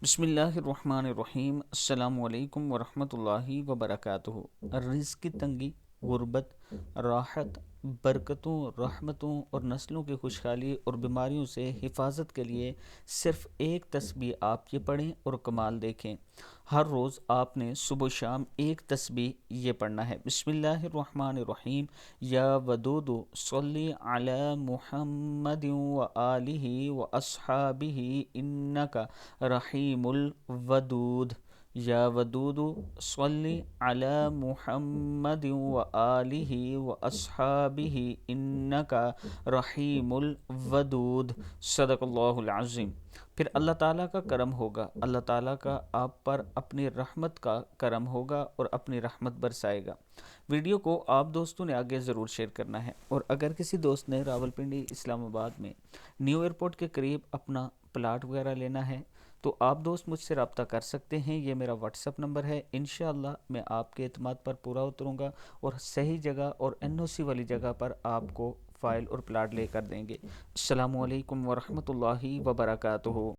بسم اللہ الرحمن الرحیم۔ السلام علیکم ورحمۃ اللہ وبرکاتہ۔ رزق کی تنگی، غربت، راحت، برکتوں، رحمتوں اور نسلوں کی خوشحالی اور بیماریوں سے حفاظت کے لیے صرف ایک تسبیح آپ یہ پڑھیں اور کمال دیکھیں۔ ہر روز آپ نے صبح و شام ایک تسبیح یہ پڑھنا ہے: بسم اللہ الرحمن الرحیم، یا ودود صلی علی محمد و آلہ و اصحابہ انک رحیم الودود، یا ودود صلی علی محمد و آلہ و اصحابہ انک رحیم الودود۔ صدق اللہ العظیم۔ پھر اللہ تعالیٰ کا کرم ہوگا، اللہ تعالیٰ کا آپ پر اپنی رحمت کا کرم ہوگا اور اپنی رحمت برسائے گا۔ ویڈیو کو آپ دوستوں نے آگے ضرور شیئر کرنا ہے، اور اگر کسی دوست نے راولپنڈی اسلام آباد میں نیو ایئرپورٹ کے قریب اپنا پلاٹ وغیرہ لینا ہے تو آپ دوست مجھ سے رابطہ کر سکتے ہیں۔ یہ میرا واٹس اپ نمبر ہے۔ انشاءاللہ میں آپ کے اعتماد پر پورا اتروں گا اور صحیح جگہ اور NOC والی جگہ پر آپ کو فائل اور پلاٹ لے کر دیں گے۔ السلام علیکم ورحمۃ اللہ وبرکاتہ۔